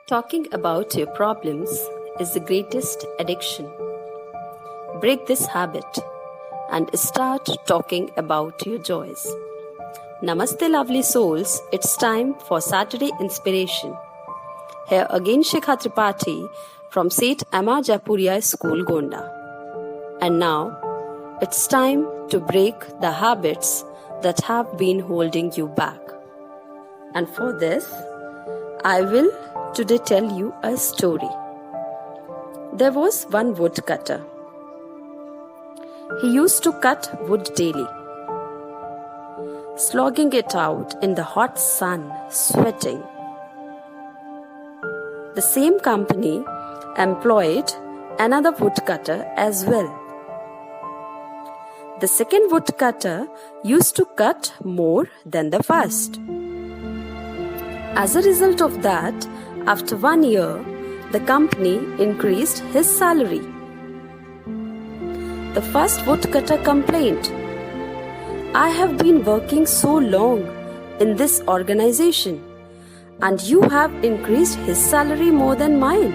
Talking about your problems is the greatest addiction. Break this habit and start talking about your joys. Namaste, lovely souls. It's time for Saturday Inspiration. Here again, Shikha Tripathi from St. Amma Japuria School, Gonda. And now, it's time to break the habits that have been holding you back. And for this, I will today tell you a story. There was one woodcutter. He used to cut wood daily, slogging it out in the hot sun, sweating. The same company employed another woodcutter as well. The second woodcutter used to cut more than the first. As a result of that, after 1 year, the company increased his salary. The first woodcutter complained, "I have been working so long in this organization, and you have increased his salary more than mine."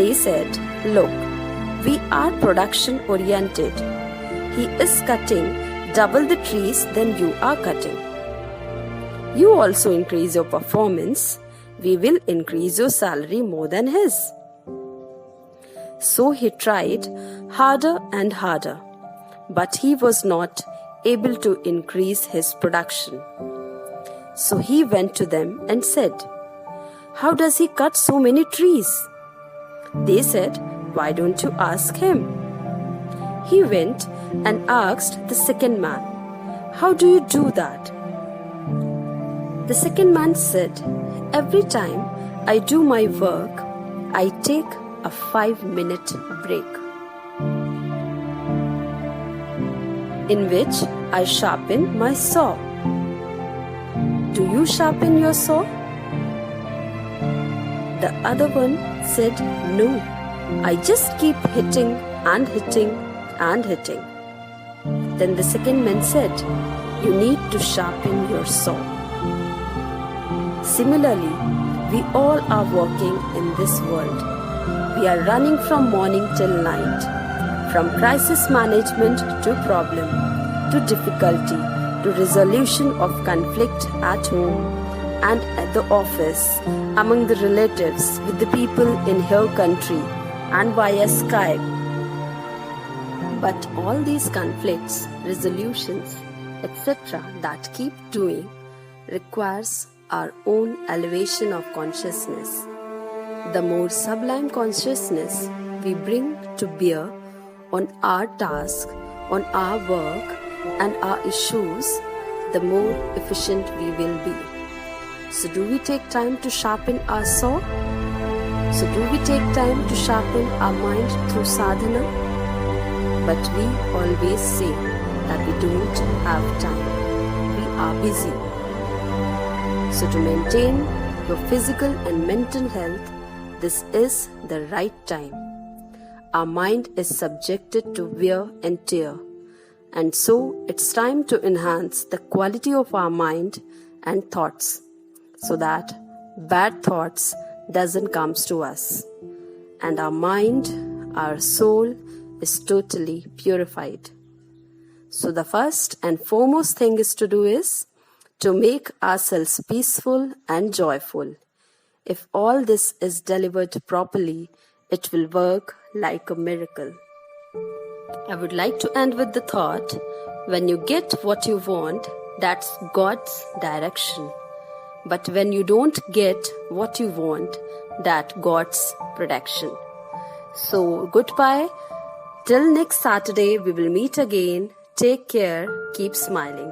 They said, "Look, we are production oriented. He is cutting double the trees than you are cutting. You also increase your performance, we will increase your salary more than his." So he tried harder and harder, but he was not able to increase his production. So he went to them and said, "How does he cut so many trees?" They said, "Why don't you ask him?" He went and asked the second man, "How do you do that?" The second man said, "Every time I do my work, I take a 5-minute break, in which I sharpen my saw. Do you sharpen your saw?" The other one said, "No, I just keep hitting and hitting and hitting." Then the second man said, "You need to sharpen your saw." Similarly, we all are working in this world. We are running from morning till night, from crisis management to problem, to difficulty, to resolution of conflict at home and at the office, among the relatives, with the people in your country and via Skype. But all these conflicts, resolutions, etc. that keep doing requires our own elevation of consciousness. The more sublime consciousness we bring to bear on our task, on our work and our issues, the more efficient we will be. So do we take time to sharpen our saw? So do we take time to sharpen our mind through sadhana? But we always say that we don't have time. We are busy. So to maintain your physical and mental health, this is the right time. Our mind is subjected to wear and tear, and so it's time to enhance the quality of our mind and thoughts, so that bad thoughts doesn't come to us, and our mind, our soul is totally purified. So the first and foremost thing is to do is to make ourselves peaceful and joyful. If all this is delivered properly, it will work like a miracle. I would like to end with the thought, when you get what you want, that's God's direction. But when you don't get what you want, that's God's protection. So goodbye. Till next Saturday, we will meet again. Take care. Keep smiling.